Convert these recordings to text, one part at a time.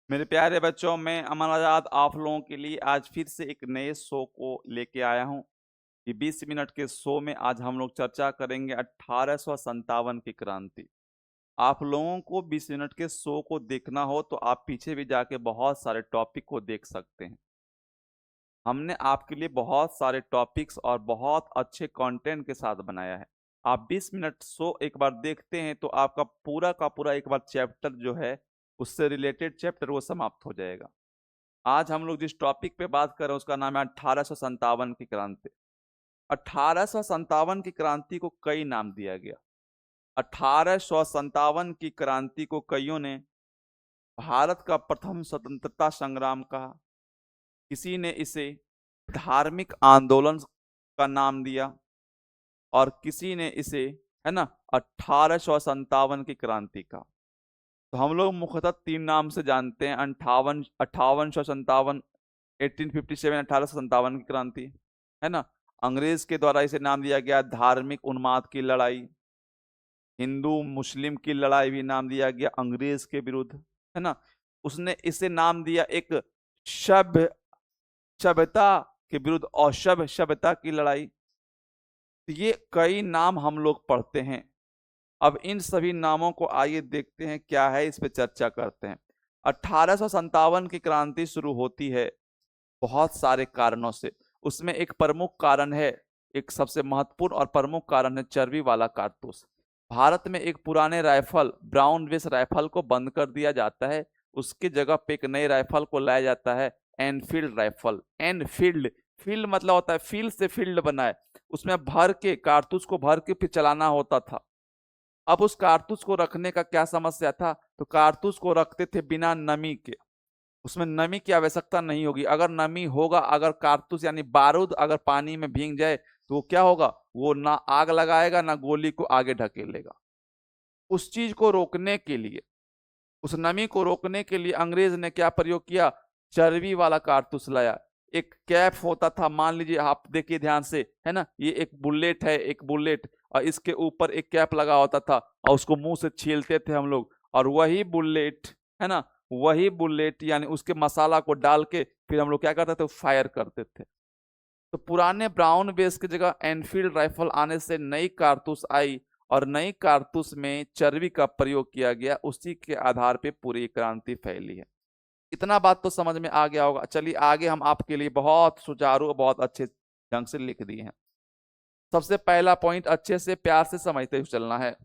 मेरे प्यारे बच्चों, मैं अमन आज़ाद आप लोगों के लिए आज फिर से एक नए शो को लेके आया हूँ कि 20 मिनट के शो में आज हम लोग चर्चा करेंगे 1857 की क्रांति। आप लोगों को 20 मिनट के शो को देखना हो तो आप पीछे भी जाके बहुत सारे टॉपिक को देख सकते हैं। हमने आपके लिए बहुत सारे टॉपिक्स और बहुत अच्छे कंटेंट के साथ बनाया है। आप 20 मिनट शो एक बार देखते हैं तो आपका पूरा का पूरा एक बार चैप्टर जो है, उससे रिलेटेड चैप्टर वो समाप्त हो जाएगा। आज हम लोग जिस टॉपिक पे बात कर रहे हैं उसका नाम है 1857 की क्रांति। 1857 की क्रांति को कई नाम दिया गया। 1857 की क्रांति को कईयों ने भारत का प्रथम स्वतंत्रता संग्राम कहा, किसी ने इसे धार्मिक आंदोलन का नाम दिया और किसी ने इसे, है ना, 1857 की क्रांति का। तो हम लोग मुख्यतः तीन नाम से जानते हैं: 1857, 1857, 1857 की क्रांति, है ना। अंग्रेज के द्वारा इसे नाम दिया गया धार्मिक उन्माद की लड़ाई। हिंदू मुस्लिम की लड़ाई भी नाम दिया गया अंग्रेज के विरुद्ध, है ना। उसने इसे नाम दिया एक सभ्य सभ्यता के विरुद्ध और सभ्यता की लड़ाई। तो ये कई नाम हम लोग पढ़ते हैं। अब इन सभी नामों को आइए देखते हैं क्या है, इस पे चर्चा करते हैं। 1857 की क्रांति शुरू होती है बहुत सारे कारणों से। उसमें एक प्रमुख कारण है, एक सबसे महत्वपूर्ण और प्रमुख कारण है चर्बी वाला कारतूस। भारत में एक पुराने राइफल ब्राउन बेस राइफल को बंद कर दिया जाता है, उसकी जगह पे एक नए राइफल को लाया जाता है, एनफील्ड राइफल। एनफील्ड, फील्ड मतलब होता है फील्ड से फील्ड बना है। उसमें भर के कारतूस को भर के फिर चलाना होता था। अब उस कारतूस को रखने का क्या समस्या था, तो कारतूस को रखते थे बिना नमी के। उसमें नमी की आवश्यकता नहीं होगी। अगर नमी होगा, अगर कारतूस यानी बारूद अगर पानी में भीग जाए तो वो क्या होगा, वो ना आग लगाएगा ना गोली को आगे ढकेलेगा। उस चीज को रोकने के लिए, उस नमी को रोकने के लिए अंग्रेज ने क्या प्रयोग किया, चर्बी वाला कारतूस लाया। एक कैप होता था, मान लीजिए, आप देखिए ध्यान से, है ना, ये एक बुलेट है, एक बुलेट, और इसके ऊपर एक कैप लगा होता था और उसको मुंह से छीलते थे हम लोग, और वही बुलेट, है ना, वही बुलेट यानी उसके मसाला को डाल के फिर हम लोग क्या करते थे, फायर करते थे। तो पुराने ब्राउन बेस की जगह एनफील्ड राइफल आने से नई कारतूस आई और नई कारतूस में चर्बी का प्रयोग किया गया। उसी के आधार पे पूरी क्रांति फैली है। इतना बात तो समझ में आ गया होगा। चलिए आगे हम आपके लिए बहुत सुचारू बहुत अच्छे ढंग से लिख दिए हैं। सबसे पहला पॉइंट अच्छे से प्यार से समझते हुए चलना है।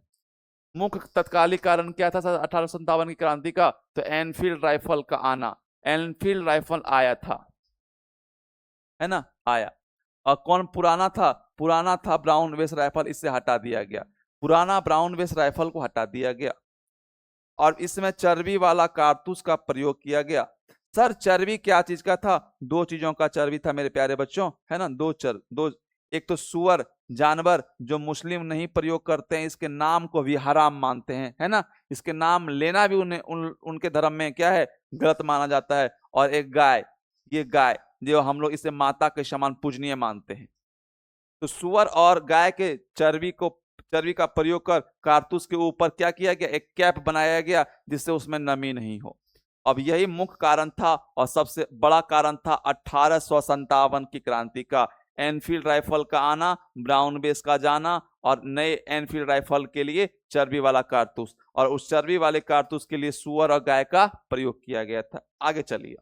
मुख्य तत्कालिक कारण क्या था 1857 की क्रांति का, तो एनफील्ड राइफल का आना। एनफील्ड राइफल आया था, है ना, आया। और कौन पुराना था, पुराना था ब्राउन बेस राइफल, इससे हटा दिया गया। पुराना ब्राउन बेस राइफल को हटा दिया गया और इसमें चर्बी वाला कारतूस का प्रयोग किया गया। सर चर्बी क्या चीज का था, दो चीजों का चर्बी था मेरे प्यारे बच्चों, है ना, दो। एक तो सुअर जानवर, जो मुस्लिम नहीं प्रयोग करते हैं, इसके नाम को भी हराम मानते हैं, है ना, इसके नाम लेना भी उनके धर्म में क्या है, गलत माना जाता है। और एक गाय, ये गाय जो हम लोग इसे माता के समान पूजनीय मानते हैं। तो सुअर और गाय के चर्बी का प्रयोग कर कारतूस के ऊपर क्या किया गया, एक कैप बनाया गया जिससे उसमें नमी नहीं हो। अब यही मुख्य कारण था और सबसे बड़ा कारण था 1857 की क्रांति का। एनफील्ड राइफल का आना, ब्राउन बेस का जाना और नए एनफील्ड राइफल के लिए चर्बी वाला कारतूस, और उस चर्बी वाले कारतूस के लिए सुअर और गाय का प्रयोग किया गया था। आगे चलिए।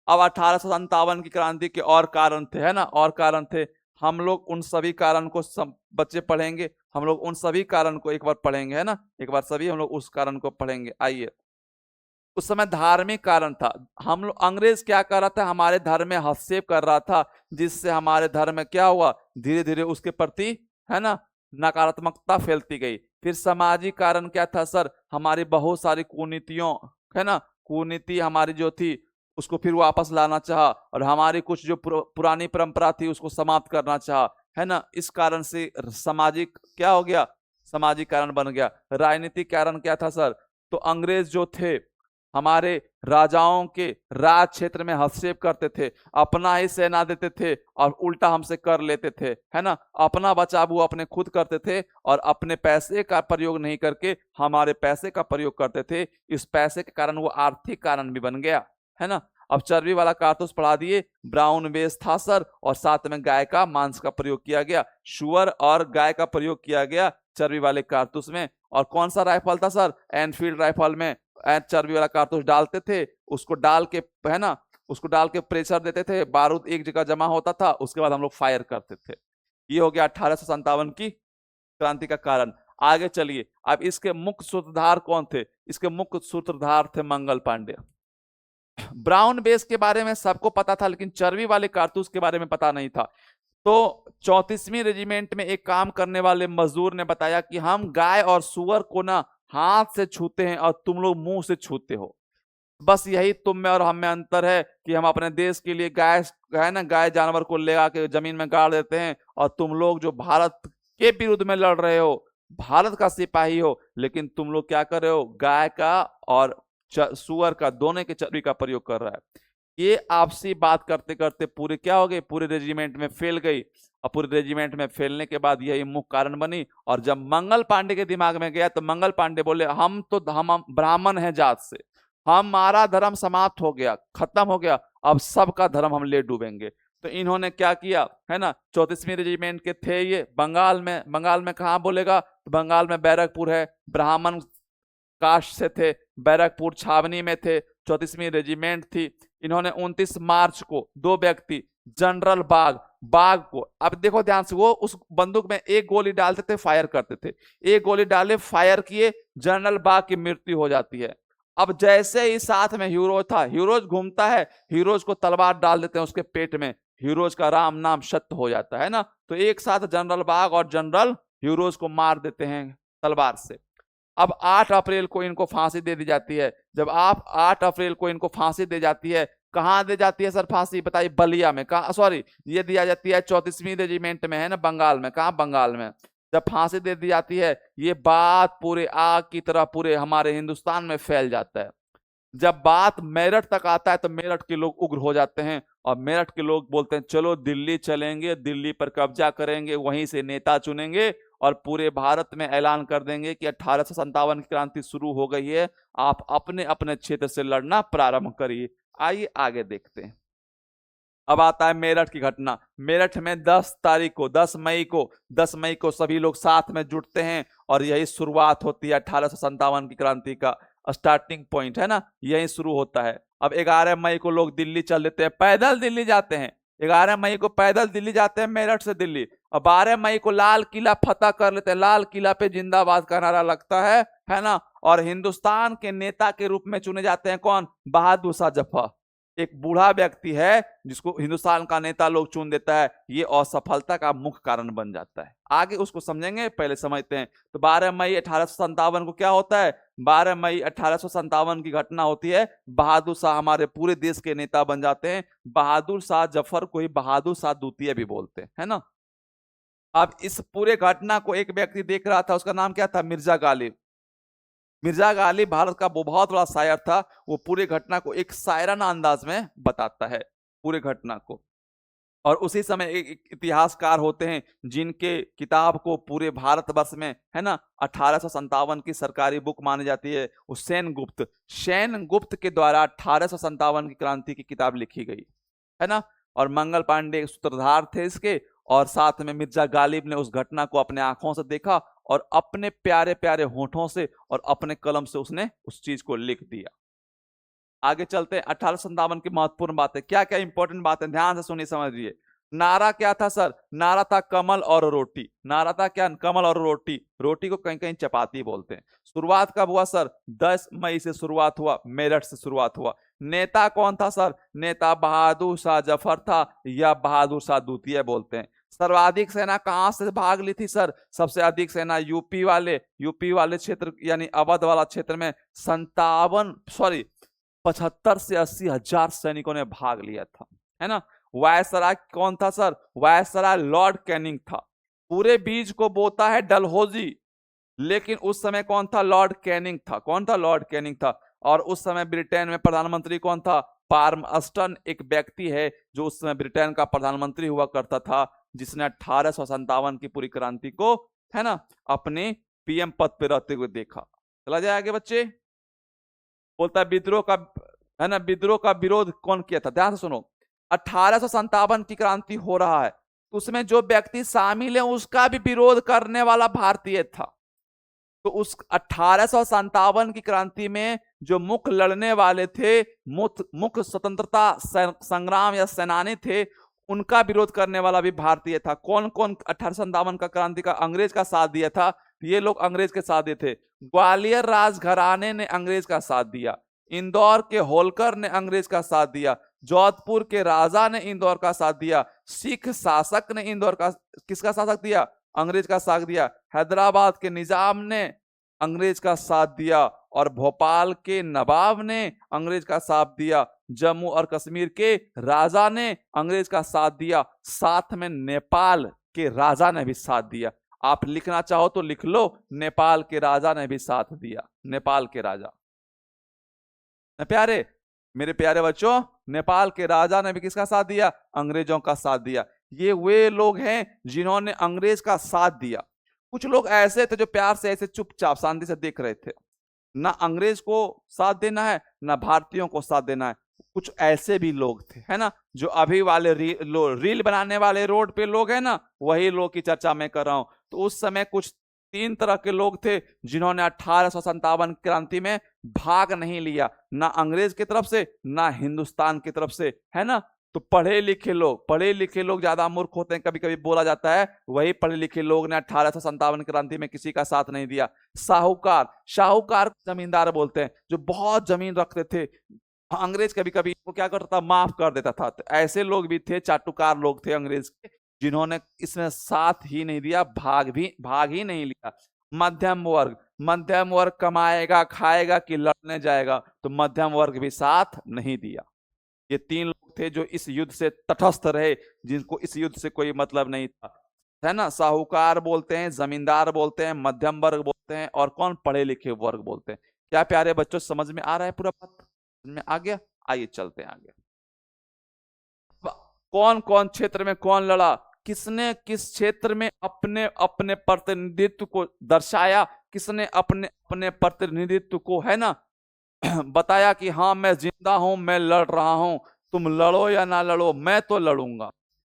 अब 1857 की क्रांति के और कारण थे, है ना, और कारण थे। हम लोग उन सभी कारण को सब बच्चे पढ़ेंगे, हम लोग उन सभी कारण को एक बार पढ़ेंगे, है ना, एक बार सभी हम लोग उस कारण को पढ़ेंगे। आइए। उस समय धार्मिक कारण था। हम लोग, अंग्रेज क्या कर रहा था, हमारे धर्म में हस्तक्षेप कर रहा था, जिससे हमारे धर्म में क्या हुआ, धीरे धीरे उसके प्रति, है ना, नकारात्मकता फैलती गई। फिर सामाजिक कारण क्या था सर, हमारी बहुत सारी कुनीतियों, है ना, कुनीति हमारी जो थी उसको फिर वापस लाना चाहा और हमारी कुछ जो पुरानी परंपरा थी उसको समाप्त करना चाहा, है ना। इस कारण से सामाजिक क्या हो गया, सामाजिक कारण बन गया। राजनीतिक कारण क्या था सर, तो अंग्रेज जो थे हमारे राजाओं के राज क्षेत्र में हस्तक्षेप करते थे, अपना ही सेना देते थे और उल्टा हमसे कर लेते थे, है ना। अपना बचाव वो अपने खुद करते थे और अपने पैसे का प्रयोग नहीं करके हमारे पैसे का प्रयोग करते थे। इस पैसे के कारण वो आर्थिक कारण भी बन गया, है ना। अब चर्बी वाला कारतूस पढ़ा दिए, ब्राउन बेस था सर, और साथ में गाय का मांस का प्रयोग किया गया, सुअर और गाय का प्रयोग किया गया चर्बी वाले कारतूस में। और कौन सा राइफल था सर? एनफील्ड राइफल में चर्बी वाला कारतूस डालते थे, उसको डाल के, है ना, उसको डाल के प्रेशर देते थे, बारूद एक जगह जमा होता था, उसके बाद हम लोग फायर करते थे। ये हो गया 1857 की क्रांति का कारण। आगे चलिए, अब इसके मुख्य सूत्रधार कौन थे? इसके मुख्य सूत्रधार थे मंगल पांडे। ब्राउन बेस के बारे में सबको पता था, लेकिन चर्बी वाले कारतूस के बारे में पता नहीं था। तो 34वीं रेजिमेंट में एक काम करने वाले मजदूर ने बताया कि हम गाय और सुअर को ना हाथ से छूते हैं और तुम लोग मुंह से छूते हो। बस यही तुम में और हम में अंतर है कि हम अपने देश के लिए गाय, है ना, गाय जानवर को ले आके जमीन में गाड़ देते हैं, और तुम लोग जो भारत के विरुद्ध में लड़ रहे हो, भारत का सिपाही हो, लेकिन तुम लोग क्या कर रहे हो? गाय का और सुअर का, दोनों के चर्बी का प्रयोग कर रहा है। ये आपसी बात करते करते पूरे क्या हो गए, पूरे रेजिमेंट में फैल गई, और पूरे रेजिमेंट में फैलने के बाद यही मुख्य कारण बनी। और जब मंगल पांडे के दिमाग में गया तो मंगल पांडे बोले हम ब्राह्मण हैं जात से, हमारा धर्म समाप्त हो गया, खत्म हो गया, अब सबका धर्म हम ले डूबेंगे। तो इन्होंने क्या किया, है ना, 34वीं रेजिमेंट के थे ये बंगाल में कहाँ बोलेगा? तो बंगाल में बैरकपुर है, ब्राह्मण कास्ट से थे, बैरकपुर छावनी में थे, 34वीं रेजिमेंट थी। इन्होंने 29 मार्च को दो व्यक्ति जनरल बाग को, अब देखो ध्यान से, वो उस बंदूक में एक गोली डालते थे, फायर करते थे, एक गोली डाले, फायर किए, जनरल बाग की मृत्यु हो जाती है। अब जैसे ही साथ में हीरोज था, हीरोज घूमता है, हीरोज को तलवार डाल देते हैं उसके पेट में, हीरोज का राम नाम सत्य हो जाता है ना। तो एक साथ जनरल बाग और जनरल हीरोज को मार देते हैं तलवार से। अब 8 अप्रैल को इनको फांसी दे दी जाती है। जब आप 8 अप्रैल को इनको फांसी दे जाती है, कहां दे जाती है सर फांसी? बताइए, बलिया में। कहा, सॉरी, ये दिया जाती है 34वीं रेजिमेंट में, है ना, बंगाल में। कहा? बंगाल में। जब फांसी दे दी जाती है, ये बात पूरे आग की तरह पूरे हमारे हिंदुस्तान में फैल जाता है। जब बात मेरठ तक आता है तो मेरठ के लोग उग्र हो जाते हैं, और मेरठ के लोग बोलते हैं चलो दिल्ली चलेंगे, दिल्ली पर कब्जा करेंगे, वहीं से नेता चुनेंगे और पूरे भारत में ऐलान कर देंगे कि 1857 की क्रांति शुरू हो गई है, आप अपने अपने क्षेत्र से लड़ना प्रारंभ करिए। आइए आगे देखते हैं। अब आता है मेरठ की घटना। मेरठ में 10 मई को सभी लोग साथ में जुटते हैं, और यही शुरुआत होती है 1857 की क्रांति का स्टार्टिंग पॉइंट, है ना, यही शुरू होता है। अब 11 मई को लोग दिल्ली चल देते हैं, पैदल दिल्ली जाते हैं, 11 मई को पैदल दिल्ली जाते हैं मेरठ से दिल्ली। और 12 मई को लाल किला फतह कर लेते हैं, लाल किला पे जिंदाबाद का नारा लगता है ना। और हिंदुस्तान के नेता के रूप में चुने जाते हैं कौन? बहादुर शाह जफर, एक बूढ़ा व्यक्ति है जिसको हिंदुस्तान का नेता लोग चुन देता है। ये असफलता का मुख्य कारण बन जाता है, आगे उसको समझेंगे, पहले समझते हैं। तो 12 मई 1857 को क्या होता है? 12 मई 1857 की घटना होती है, बहादुर शाह हमारे पूरे देश के नेता बन जाते हैं। बहादुर शाह जफर को ही बहादुर शाह द्वितीय भी बोलते हैं, है ना। अब इस पूरे घटना को एक व्यक्ति देख रहा था, उसका नाम क्या था? मिर्जा गालिब। मिर्जा गालिब भारत का वो बहुत बड़ा शायर था, वो पूरे घटना को एक शायराना अंदाज में बताता है पूरे घटना को। और उसी समय एक इतिहासकार होते हैं जिनके किताब को पूरे भारतवर्ष में, है ना, 1857 की सरकारी बुक मानी जाती है, वो सेन गुप्त के द्वारा 1857 की क्रांति की किताब लिखी गई, है ना। और मंगल पांडे सूत्रधार थे इसके, और साथ में मिर्जा गालिब ने उस घटना को अपने आंखों से देखा और अपने प्यारे प्यारे होठों से और अपने कलम से उसने उस चीज को लिख दिया। आगे चलते हैं। 1857 की महत्वपूर्ण बातें, क्या क्या इंपॉर्टेंट बातें, ध्यान से सुनिए, समझिए। नारा क्या था सर? नारा था कमल और रोटी। नारा था क्या? कमल और रोटी। रोटी को कहीं कहीं चपाती बोलते हैं। शुरुआत कब हुआ सर? 10 मई से शुरुआत हुआ, मेरठ से शुरुआत हुआ। नेता कौन था सर? नेता बहादुर शाह जफर था, या बहादुर शाह द्वितीय बोलते हैं। सर्वाधिक सेना कहां से भाग ली थी सर? सबसे अधिक सेना यूपी वाले क्षेत्र, यानी अवध वाला क्षेत्र में 75 से 80 हजार सैनिकों ने भाग लिया था, है ना। वायसराय कौन था सर? वायसराय लॉर्ड कैनिंग था। पूरे बीज को बोता है डलहौजी, लेकिन उस समय कौन था? लॉर्ड कैनिंग था। कौन था? लॉर्ड कैनिंग था। और उस समय ब्रिटेन में प्रधानमंत्री कौन था? पाल्मर्स्टन एक व्यक्ति है जो उस समय ब्रिटेन का प्रधानमंत्री हुआ करता था, जिसने 1857 की पूरी क्रांति को, है ना, अपने पीएम पद पे रहते हुए देखा। चला जाए आगे बच्चे। बोलता है विद्रोह का, है ना, विद्रोह का विरोध कौन किया था? ध्यान से सुनो। 1857 की क्रांति हो रहा है, उसमें जो व्यक्ति शामिल है उसका भी विरोध करने वाला भारतीय था। तो उस 1857 की क्रांति में जो मुख्य लड़ने वाले थे, मुख्य स्वतंत्रता संग्राम या सेनानी थे, उनका विरोध करने वाला भी भारतीय था। कौन कौन 1857 का क्रांति का अंग्रेज का साथ दिया था? ये लोग अंग्रेज के साथ दिए थे। ग्वालियर राजघराने ने अंग्रेज का साथ दिया, इंदौर के होलकर ने अंग्रेज का साथ दिया, जोधपुर के राजा ने इंदौर का साथ दिया, सिख शासक ने इंदौर का, किसका शासक दिया? अंग्रेज का साथ दिया, हैदराबाद के निजाम ने अंग्रेज का साथ दिया, और भोपाल के नवाब ने अंग्रेज का साथ दिया, जम्मू और कश्मीर के राजा ने अंग्रेज का साथ दिया, साथ में नेपाल के राजा ने भी साथ दिया। आप लिखना चाहो तो लिख लो, नेपाल के राजा ने भी साथ दिया। नेपाल के राजा, प्यारे, मेरे प्यारे बच्चों, नेपाल के राजा ने भी किसका साथ दिया? अंग्रेजों का साथ दिया। ये वे लोग हैं जिन्होंने अंग्रेज का साथ दिया। कुछ लोग ऐसे थे जो प्यार से ऐसे चुपचाप शांति से देख रहे थे, ना अंग्रेज को साथ देना है ना भारतीयों को साथ देना है। कुछ ऐसे भी लोग थे, है ना, जो अभी वाले रील बनाने वाले रोड पे लोग हैं ना, वही लोग की चर्चा मैं कर रहा हूं। तो उस समय कुछ 3 तरह के लोग थे जिन्होंने 1857 क्रांति में भाग नहीं लिया, ना अंग्रेज की तरफ से ना हिंदुस्तान की तरफ से, है ना। तो पढ़े लिखे लोग ज्यादा मूर्ख होते हैं, कभी कभी बोला जाता है, वही पढ़े लिखे लोग ने 1857 क्रांति में किसी का साथ नहीं दिया। साहूकार जमींदार बोलते हैं, जो बहुत जमीन रखते थे, अंग्रेज कभी कभी वो क्या करता था, माफ कर देता था। तो ऐसे लोग भी थे, चाटुकार लोग थे अंग्रेज के, जिन्होंने इसमें साथ ही नहीं दिया, भाग ही नहीं लिया। मध्यम वर्ग कमाएगा खाएगा कि लड़ने जाएगा, तो मध्यम वर्ग भी साथ नहीं दिया। ये 3 लोग थे जो इस युद्ध से तटस्थ रहे, जिनको इस युद्ध से कोई मतलब नहीं था, है ना। साहूकार बोलते हैं, जमींदार बोलते हैं, मध्यम वर्ग बोलते हैं, और कौन? पढ़े लिखे वर्ग बोलते हैं। क्या प्यारे बच्चों, समझ में आ रहा है पूरा बात? समझ में आ गया? आइए चलते हैं आगे। कौन कौन क्षेत्र में कौन लड़ा, किसने किस क्षेत्र में अपने अपने प्रतिनिधित्व को दर्शाया, किसने अपने अपने प्रतिनिधित्व को, है ना, बताया कि हाँ मैं जिंदा हूं, मैं लड़ रहा हूं, तुम लड़ो या ना लड़ो, मैं तो लड़ूंगा।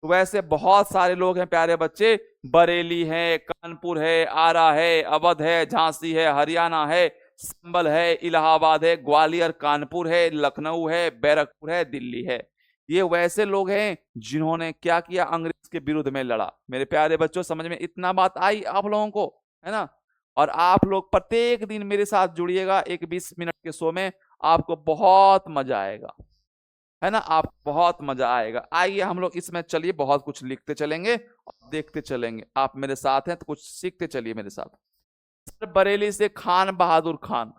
तो वैसे बहुत सारे लोग हैं प्यारे बच्चे, बरेली है, कानपुर है, आरा है, अवध है, झांसी है, हरियाणा है, संभल है, इलाहाबाद है, ग्वालियर कानपुर है, लखनऊ है, बैरकपुर है, दिल्ली है। ये वैसे लोग हैं जिन्होंने क्या किया? अंग्रेज के विरुद्ध में लड़ा। मेरे प्यारे बच्चों, समझ में इतना बात आई आप लोगों को, है ना। और आप लोग प्रत्येक दिन मेरे साथ जुड़िएगा एक 20 मिनट के शो में, आपको बहुत मजा आएगा, है ना, आपको बहुत मजा आएगा। आइए हम लोग इसमें चलिए बहुत कुछ लिखते चलेंगे और देखते चलेंगे। आप मेरे साथ हैं तो कुछ सीखते चलिए मेरे साथ। सर बरेली से खान बहादुर खान,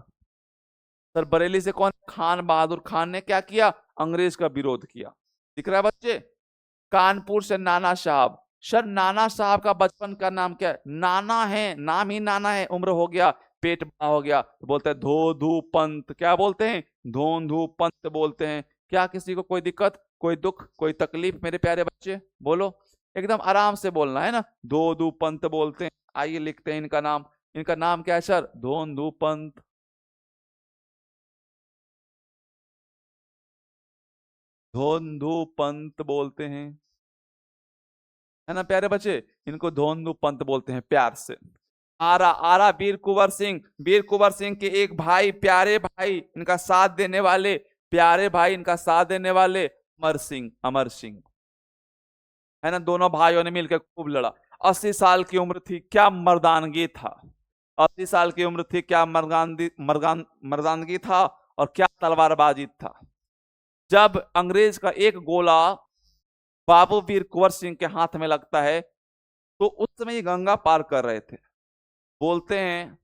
सर बरेली से कौन? खान बहादुर खान ने क्या किया? अंग्रेज का विरोध किया। दिख रहा है बच्चे? कानपुर से नाना साहब, सर नाना साहब का बचपन का नाम क्या है? नाना है, नाम ही नाना है, उम्र हो गया, पेट बड़ा हो गया, तो बोलते हैं धोधू पंत। क्या बोलते हैं? धोंधू पंत बोलते हैं। क्या किसी को कोई दिक्कत, कोई दुख, कोई तकलीफ? मेरे प्यारे बच्चे बोलो, एकदम आराम से बोलना है ना। धोधू पंत बोलते हैं। आइए लिखते हैं इनका नाम। इनका नाम क्या है सर? धोंधू पंत। धोंधू पंत बोलते हैं, है ना प्यारे बच्चे, इनको धोंधू पंत बोलते हैं प्यार से। आरा, आरा वीर कुंवर सिंह के एक भाई, प्यारे भाई, इनका साथ देने वाले, प्यारे भाई इनका साथ देने वाले अमर सिंह, है ना। दोनों भाइयों ने मिलकर खूब लड़ा। 80 साल की उम्र थी, क्या मर्दानगी था। 80 साल की उम्र थी, क्या मर्दानगी था, और क्या तलवारबाजी था। जब अंग्रेज का एक गोला बाबू वीर कुंवर सिंह के हाथ में लगता है, तो उस समय ये गंगा पार कर रहे थे। बोलते हैं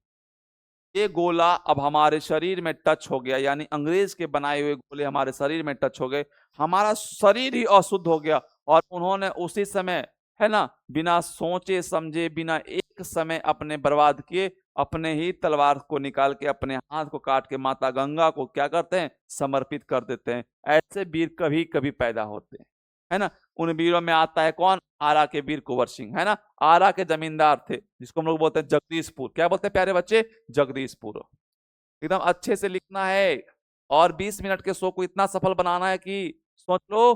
ये गोला अब हमारे शरीर में टच हो गया, यानी अंग्रेज के बनाए हुए गोले हमारे शरीर में टच हो गए, हमारा शरीर ही अशुद्ध हो गया। और उन्होंने उसी समय, है ना, बिना सोचे समझे, बिना एक एक समय अपने बर्बाद किए, अपने ही तलवार को निकाल के अपने हाथ को काट के माता गंगा को क्या करते हैं, समर्पित कर देते हैं। ऐसे वीर कभी कभी पैदा होते हैं, है ना। उन वीरों में आता है कौन, आरा के वीर कुंवर सिंह, है ना। आरा के जमींदार थे, जिसको हम लोग बोलते हैं जगदीशपुर। क्या बोलते हैं प्यारे बच्चे, जगदीशपुर। एकदम अच्छे से लिखना है, और 20 मिनट के शो को इतना सफल बनाना है कि सोच लो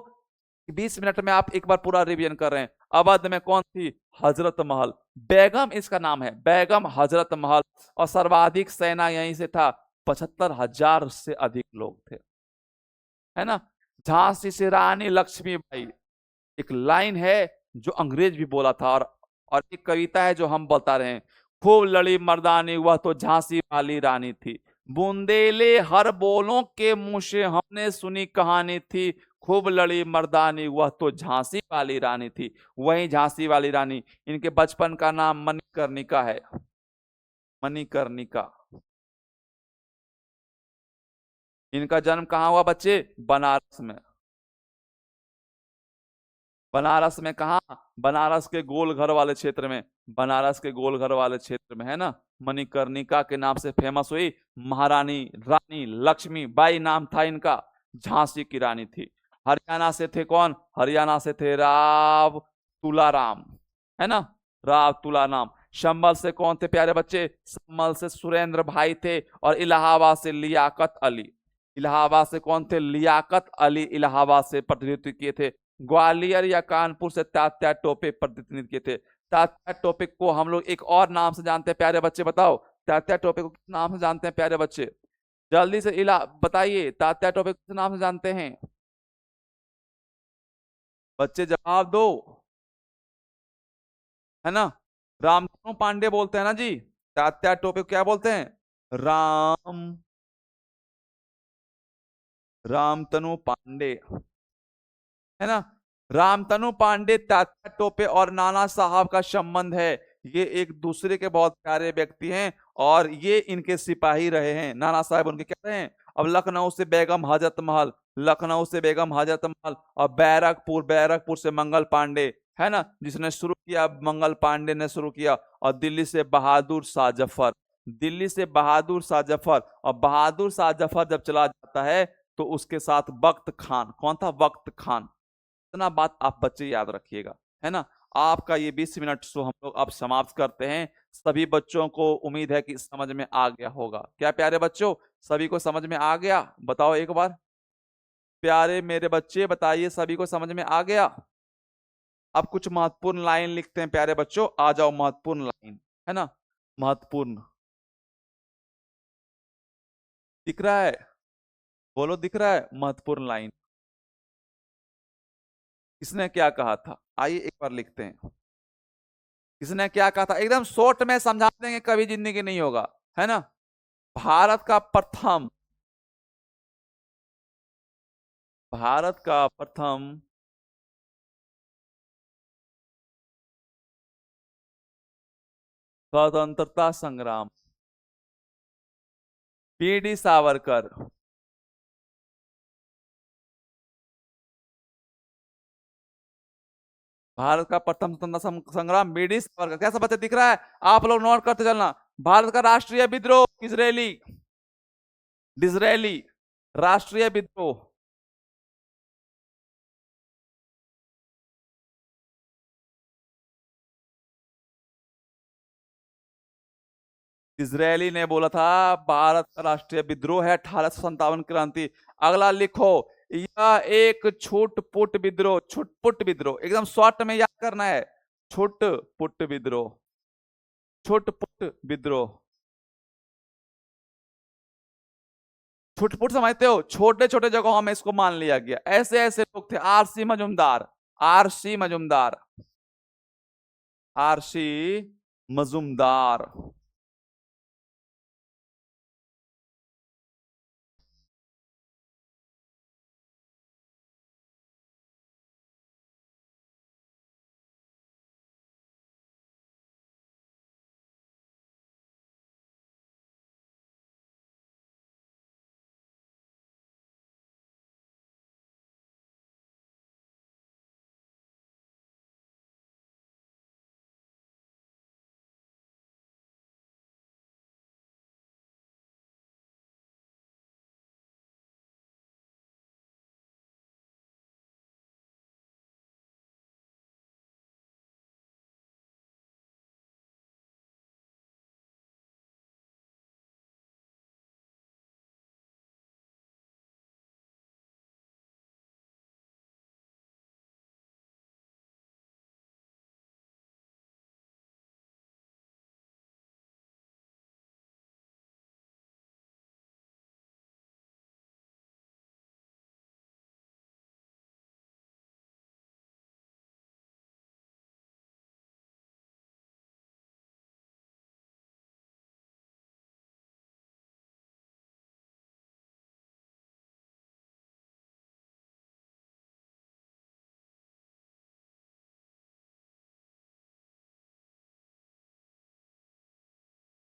कि 20 मिनट में आप एक बार पूरा रिवीजन कर रहे हैं। अवध में कौन थी, हजरत महल, बेगम इसका नाम है, बेगम हजरत महल। और सर्वाधिक सेना यहीं से था, 75,000 से अधिक लोग थे, है ना। झांसी से रानी लक्ष्मीबाई, एक लाइन है जो अंग्रेज भी बोला था, और एक कविता है जो हम बता रहे हैं। खूब लड़ी मर्दानी वह तो झांसी वाली रानी थी, बूंदेले हर बोलों के मुंह से हमने सुनी कहानी थी। खूब लड़ी मर्दानी वह तो झांसी वाली रानी थी। वही झांसी वाली रानी, इनके बचपन का नाम मणिकर्णिका है, मणिकर्णिका। इनका जन्म कहाँ हुआ बच्चे, बनारस में। बनारस में कहा, बनारस के गोलघर वाले क्षेत्र में, बनारस के गोलघर वाले क्षेत्र में, है ना। मणिकर्णिका के नाम से फेमस हुई। महारानी रानी लक्ष्मी बाई नाम था इनका, झांसी की रानी थी। हरियाणा से थे कौन, हरियाणा से थे राव तुलाराम, है ना, राव तुलाराम। संभल से कौन थे प्यारे बच्चे, संभल से सुरेंद्र भाई थे। और इलाहाबाद से लियाकत अली, इलाहाबाद से कौन थे, लियाकत अली इलाहाबाद से प्रतिनिधित्व किए थे। ग्वालियर या कानपुर से तात्या टोपे प्रतिनिधित्व किए थे। तात्या टोपे को हम लोग एक और नाम से जानते हैं प्यारे बच्चे, बताओ तात्या टोपे को किस नाम से जानते हैं प्यारे बच्चे, जल्दी से इला बताइए, तात्या टोपे को किस नाम से जानते हैं बच्चे, जवाब दो, है ना। रामतनु पांडे बोलते हैं ना जी, तात्या टोपे को क्या बोलते हैं, राम रामतनु पांडे, है ना। रामतनु पांडे, तात्या टोपे और नाना साहब का संबंध है। ये एक दूसरे के बहुत प्यारे व्यक्ति हैं, और ये इनके सिपाही रहे हैं। नाना साहब उनके क्या रहे हैं। अब लखनऊ से बेगम हजरत महल, लखनऊ से बेगम हजरत महल, और बैरकपुर, बैरकपुर से मंगल पांडे, है ना, जिसने शुरू किया, मंगल पांडे ने शुरू किया। और दिल्ली से बहादुर शाह जफर, दिल्ली से बहादुर शाह जफर। और बहादुर शाह जफर जब चला जाता है तो उसके साथ वक्त खान, कौन था, वक्त खान। इतना बात आप बच्चे याद रखिएगा, है ना। आपका ये 20 मिनट शो हम लोग अब समाप्त करते हैं। सभी बच्चों को उम्मीद है कि समझ में आ गया होगा। क्या प्यारे बच्चों, सभी को समझ में आ गया, बताओ एक बार, प्यारे मेरे बच्चे बताइए, सभी को समझ में आ गया। अब कुछ महत्वपूर्ण लाइन लिखते हैं प्यारे बच्चों, आ जाओ महत्वपूर्ण लाइन, है ना, महत्वपूर्ण, दिख रहा है, बोलो दिख रहा है, महत्वपूर्ण लाइन। किसने क्या कहा था, आइए एक बार लिखते हैं। किसने क्या कहा था, एकदम शॉर्ट में समझा देंगे, कभी जिंदगी नहीं होगा, है ना। भारत का प्रथम, भारत का प्रथम स्वतंत्रता संग्राम, बीडी सावरकर। भारत का प्रथम स्वतंत्रता संग्राम बीडी सावरकर। कैसा बच्चा दिख रहा है, आप लोग नोट करते चलना। भारत का राष्ट्रीय विद्रोह किसरेली, डिजरेली, राष्ट्रीय विद्रोह, इजरायली ने बोला था। भारत का राष्ट्रीय विद्रोह है 1857 क्रांति। अगला लिखो, यह एक छुटपुट विद्रोह, छुटपुट विद्रोह, एकदम शॉर्ट में याद करना है, छुटपुट विद्रोह, छुटपुट विद्रोह। छुटपुट समझते हो, छोटे छोटे जगहों में इसको मान लिया गया। ऐसे ऐसे लोग थे, RC Majumdar, RC Majumdar, RC Majumdar,